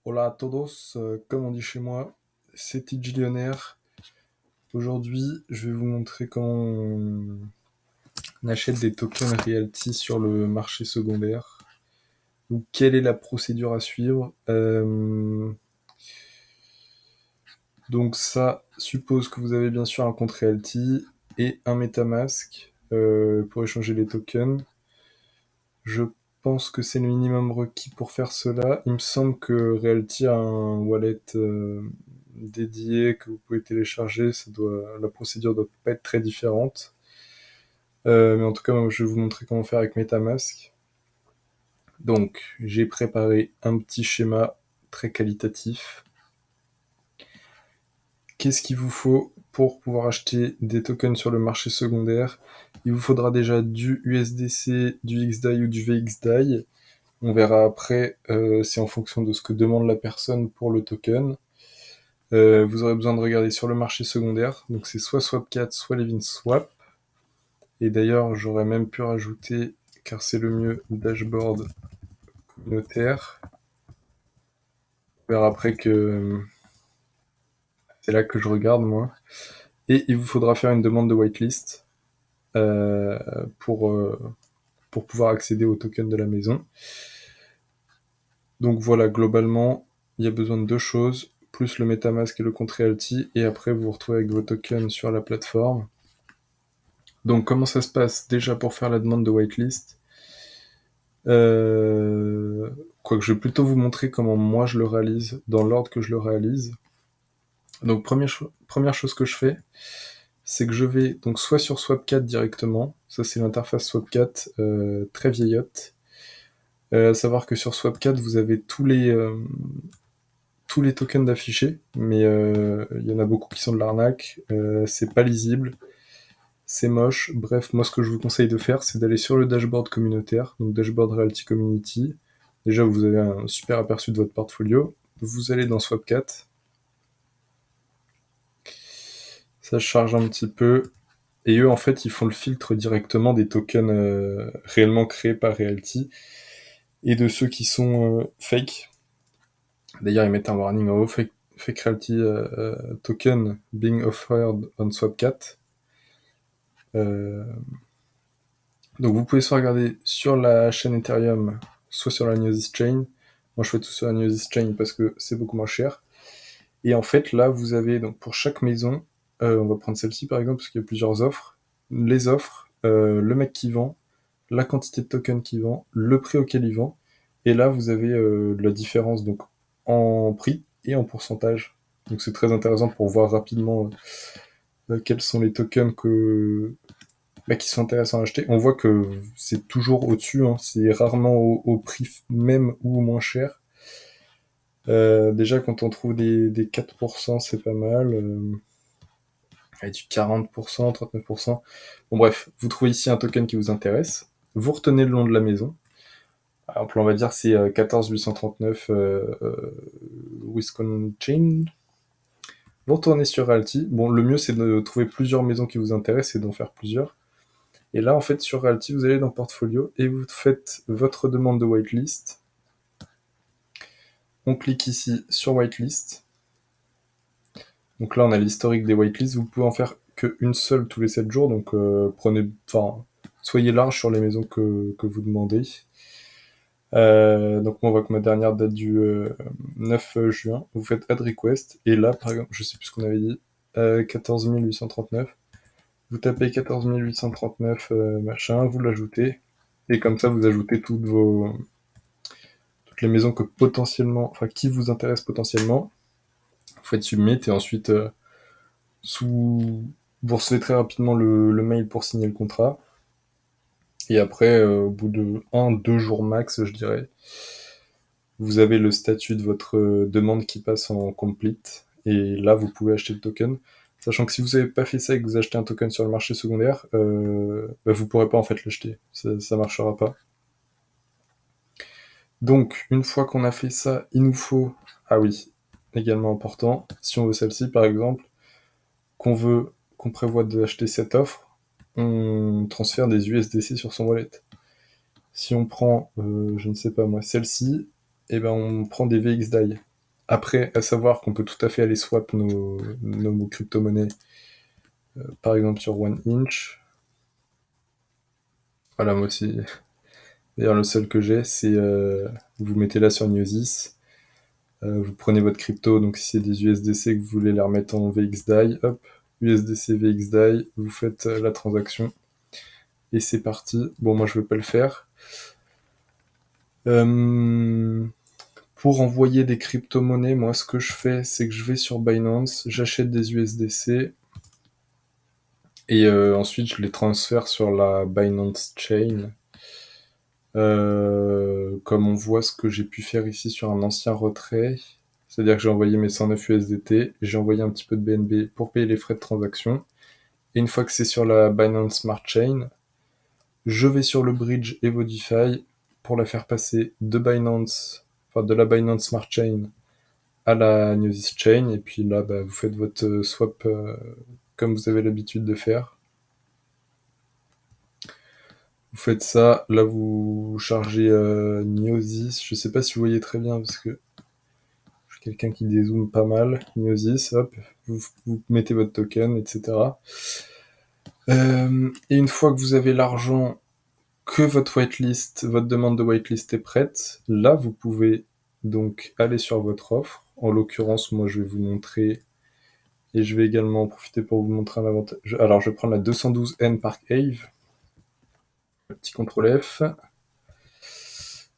Hola a todos, comme on dit chez moi, c'est Tidjillionnaire. Aujourd'hui, je vais vous montrer comment on achète des tokens Realty sur le marché secondaire. Donc, quelle est la procédure à suivre? Donc, ça suppose que vous avez bien sûr un compte Realty et un MetaMask pour échanger les tokens. Je pense que c'est le minimum requis pour faire cela. Il me semble que Realty a un wallet dédié que vous pouvez télécharger. La procédure doit pas être très différente. Mais en tout cas, moi, je vais vous montrer comment faire avec MetaMask. Donc, j'ai préparé un petit schéma très qualitatif. Qu'est-ce qu'il vous faut pour pouvoir acheter des tokens sur le marché secondaire? Il vous faudra déjà du USDC, du XDAI ou du VXDAI. On verra après, c'est en fonction de ce que demande la personne pour le token. Vous aurez besoin de regarder sur le marché secondaire, donc c'est soit Swapcat, soit LevinSwap. Et d'ailleurs, j'aurais même pu rajouter, car c'est le mieux, le dashboard communautaire. On verra après que c'est là que je regarde, moi. Et il vous faudra faire une demande de whitelist euh, pour, euh, pour pouvoir accéder au token de la maison. Donc voilà, globalement, il y a besoin de deux choses, plus le MetaMask et le compte Realty, et après vous vous retrouvez avec vos tokens sur la plateforme. Donc comment ça se passe? Déjà pour faire la demande de whitelist, quoique je vais plutôt vous montrer comment moi je le réalise, dans l'ordre que je le réalise. Donc première chose que je fais, c'est que je vais donc soit sur Swapcat directement, ça c'est l'interface Swapcat, très vieillotte. À savoir que sur Swapcat, vous avez tous les tokens d'affichés, mais il y en a beaucoup qui sont de l'arnaque, c'est pas lisible, c'est moche. Bref, moi ce que je vous conseille de faire, c'est d'aller sur le dashboard communautaire, donc dashboard Realty Community. Déjà, vous avez un super aperçu de votre portfolio. Vous allez dans Swapcat. Ça charge un petit peu. Et eux, en fait, ils font le filtre directement des tokens réellement créés par Realty et de ceux qui sont fake. D'ailleurs, ils mettent un warning en haut, fake Realty token being offered on Swapcat. Euh, donc vous pouvez soit regarder sur la chaîne Ethereum, soit sur la Gnosis Chain. Moi je fais tout sur la Gnosis Chain parce que c'est beaucoup moins cher. Et en fait là vous avez donc pour chaque maison, on va prendre celle-ci par exemple parce qu'il y a plusieurs offres. Les offres, le mec qui vend, la quantité de tokens qu'il vend, le prix auquel il vend. Et là vous avez la différence donc en prix et en pourcentage. Donc c'est très intéressant pour voir rapidement quels sont les tokens qui sont intéressants à acheter. On voit que c'est toujours au-dessus, hein. C'est rarement au prix même ou moins cher. Déjà, quand on trouve des 4%, c'est pas mal. Avec du 40%, 39%. Bon bref, vous trouvez ici un token qui vous intéresse. Vous retenez le nom de la maison. Par exemple, on va dire c'est 14839 Wisconsin. Vous retournez sur Realty. Bon, le mieux c'est de trouver plusieurs maisons qui vous intéressent et d'en faire plusieurs. Et là, en fait, sur Realty, vous allez dans Portfolio et vous faites votre demande de whitelist. On clique ici sur whitelist. Donc là, on a l'historique des whitelists. Vous pouvez en faire qu'une seule tous les 7 jours. Donc soyez large sur les maisons que vous demandez. Donc moi, on voit que ma dernière date du 9 juin. Vous faites add request. Et là, par exemple, je sais plus ce qu'on avait dit. 14 839. Vous tapez 14 839 machin, vous l'ajoutez. Et comme ça, vous ajoutez toutes les maisons qui vous intéressent potentiellement. Vous faites submit et ensuite, vous recevez très rapidement le mail pour signer le contrat. Et après, au bout de 1-2 jours max, je dirais, vous avez le statut de votre demande qui passe en complete. Et là, vous pouvez acheter le token. Sachant que si vous n'avez pas fait ça et que vous achetez un token sur le marché secondaire, vous ne pourrez pas en fait l'acheter. Ça ne marchera pas. Donc, une fois qu'on a fait ça, il nous faut... Ah oui, également important, si on veut celle-ci par exemple, qu'on prévoit d'acheter cette offre, on transfère des USDC sur son wallet. Si on prend, je ne sais pas moi, celle-ci, eh ben on prend des VXDAI. Après, à savoir qu'on peut tout à fait aller swap nos crypto-monnaies, par exemple sur OneInch. Voilà, moi aussi. D'ailleurs, le seul que j'ai, c'est vous mettez là sur Gnosis, vous prenez votre crypto, donc si c'est des USDC que vous voulez les remettre en VXDAI, hop, USDC VXDAI, vous faites la transaction et c'est parti. Bon, moi je veux pas le faire. Pour envoyer des crypto-monnaies, moi ce que je fais, c'est que je vais sur Binance, j'achète des USDC et ensuite je les transfère sur la Binance Chain. Comme on voit ce que j'ai pu faire ici sur un ancien retrait, c'est-à-dire que j'ai envoyé mes 109 USDT, j'ai envoyé un petit peu de BNB pour payer les frais de transaction, et une fois que c'est sur la Binance Smart Chain, je vais sur le bridge Evodify pour la faire passer de Binance, enfin de la Binance Smart Chain à la Gnosis Chain, et puis là, bah, vous faites votre swap comme vous avez l'habitude de faire. Vous faites ça, là vous chargez Gnosis, je sais pas si vous voyez très bien parce que je suis quelqu'un qui dézoome pas mal. Gnosis, hop, vous mettez votre token, etc. Et une fois que vous avez l'argent, que votre whitelist, votre demande de whitelist est prête, là vous pouvez donc aller sur votre offre. En l'occurrence, moi je vais vous montrer, et je vais également en profiter pour vous montrer un avantage. Alors je vais prendre la 212N Park Ave, le petit CTRL F.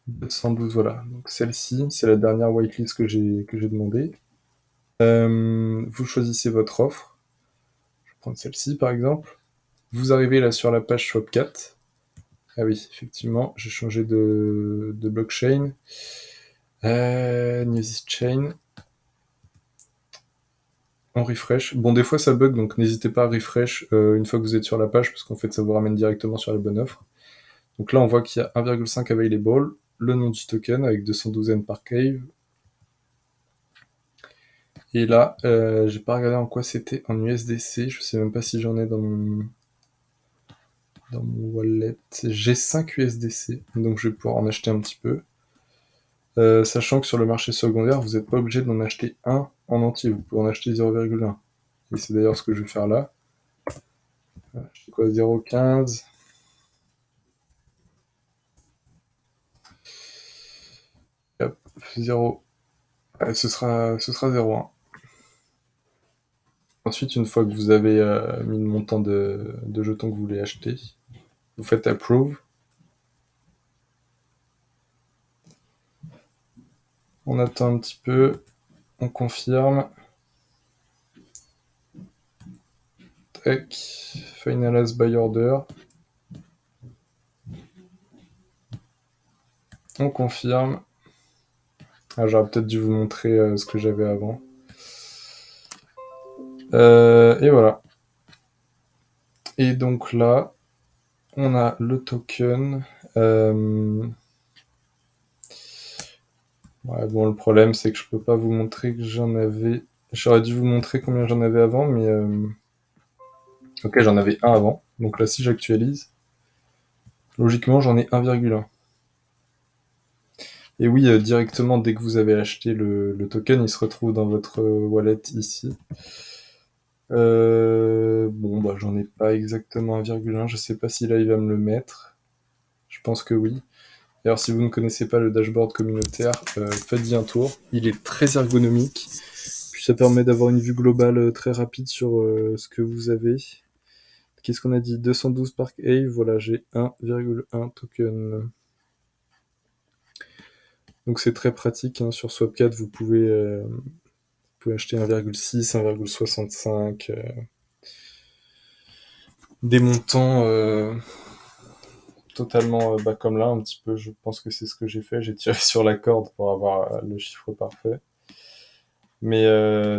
212, voilà. Donc celle-ci, c'est la dernière whitelist que j'ai demandé. Vous choisissez votre offre. Je vais prendre celle-ci par exemple. Vous arrivez là sur la page Swapcat. Ah oui, effectivement, j'ai changé de blockchain. Gnosis Chain. On refresh. Bon, des fois ça bug, donc n'hésitez pas à refresh une fois que vous êtes sur la page, parce qu'en fait ça vous ramène directement sur la bonne offre. Donc là on voit qu'il y a 1,5 available, le nom du token avec 212N par cave. Et là, j'ai pas regardé en quoi c'était en USDC, je sais même pas si j'en ai dans mon wallet. J'ai 5 USDC, donc je vais pouvoir en acheter un petit peu. Sachant que sur le marché secondaire, vous n'êtes pas obligé d'en acheter un en entier, vous pouvez en acheter 0,1. Et c'est d'ailleurs ce que je vais faire là. Acheter quoi, 0,15. Hop, 0. Ce sera 0,1. Ensuite, une fois que vous avez mis le montant de jetons que vous voulez acheter, vous faites Approve. On attend un petit peu, on confirme. Tac, Finalize Buy Order. On confirme. Ah, j'aurais peut-être dû vous montrer ce que j'avais avant. Et voilà. Et donc là, on a le token. Ouais, bon, le problème, c'est que je peux pas vous montrer que j'en avais. J'aurais dû vous montrer combien j'en avais avant, mais ok, j'en avais un avant. Donc là, si j'actualise, logiquement, j'en ai 1,1. Et oui, directement, dès que vous avez acheté le token, il se retrouve dans votre wallet ici. Bon, bah, j'en ai pas exactement 1,1. Je sais pas si là, il va me le mettre. Je pense que oui. D'ailleurs, si vous ne connaissez pas le dashboard communautaire, faites-y un tour. Il est très ergonomique. Puis ça permet d'avoir une vue globale très rapide sur ce que vous avez. Qu'est-ce qu'on a dit? 212 Park Ave, voilà, j'ai 1,1 token. Donc c'est très pratique, hein. Sur Swapcat, vous pouvez acheter 1,6, 1,65, des montants totalement bas comme là, un petit peu, je pense que c'est ce que j'ai fait, j'ai tiré sur la corde pour avoir le chiffre parfait. Mais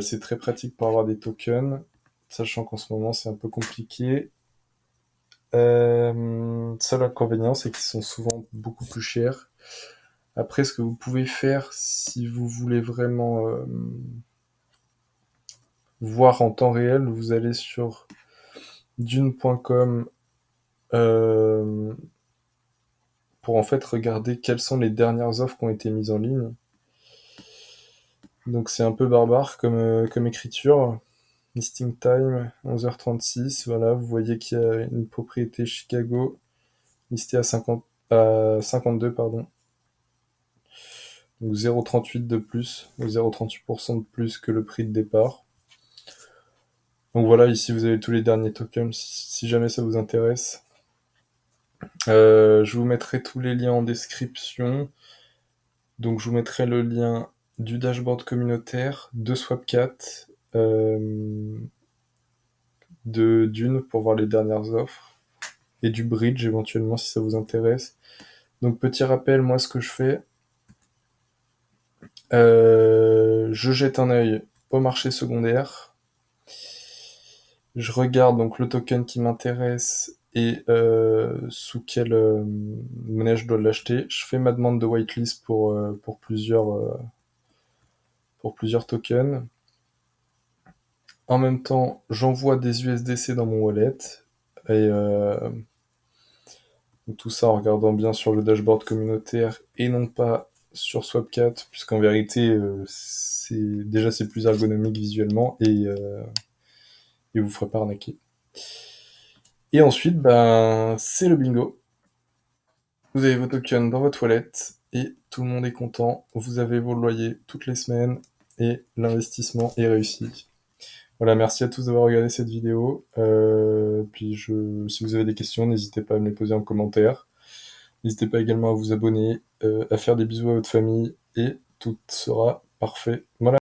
c'est très pratique pour avoir des tokens, sachant qu'en ce moment c'est un peu compliqué. Seul inconvénient, c'est qu'ils sont souvent beaucoup plus chers. Après, ce que vous pouvez faire, si vous voulez vraiment voir en temps réel, vous allez sur dune.com pour en fait regarder quelles sont les dernières offres qui ont été mises en ligne. Donc c'est un peu barbare comme écriture. Listing time, 11h36, voilà, vous voyez qu'il y a une propriété Chicago listée à 52, pardon. Donc 0,38 de plus, ou 0,38% de plus que le prix de départ. Donc voilà, ici vous avez tous les derniers tokens, si jamais ça vous intéresse. Je vous mettrai tous les liens en description. Donc je vous mettrai le lien du dashboard communautaire, de Swapcat, de Dune pour voir les dernières offres, et du bridge éventuellement si ça vous intéresse. Donc petit rappel, moi ce que je fais, je jette un œil au marché secondaire, je regarde donc le token qui m'intéresse et sous quelle monnaie je dois l'acheter. Je fais ma demande de whitelist pour plusieurs tokens. En même temps, j'envoie des USDC dans mon wallet. Et tout ça en regardant bien sur le dashboard communautaire et non pas sur Swapcat, puisqu'en vérité, c'est plus ergonomique visuellement et vous ferez pas arnaquer. Et ensuite, ben, c'est le bingo. Vous avez vos tokens dans votre wallet et tout le monde est content. Vous avez vos loyers toutes les semaines et l'investissement est réussi. Voilà, merci à tous d'avoir regardé cette vidéo. Si vous avez des questions, n'hésitez pas à me les poser en commentaire. N'hésitez pas également à vous abonner, à faire des bisous à votre famille et tout sera parfait. Voilà.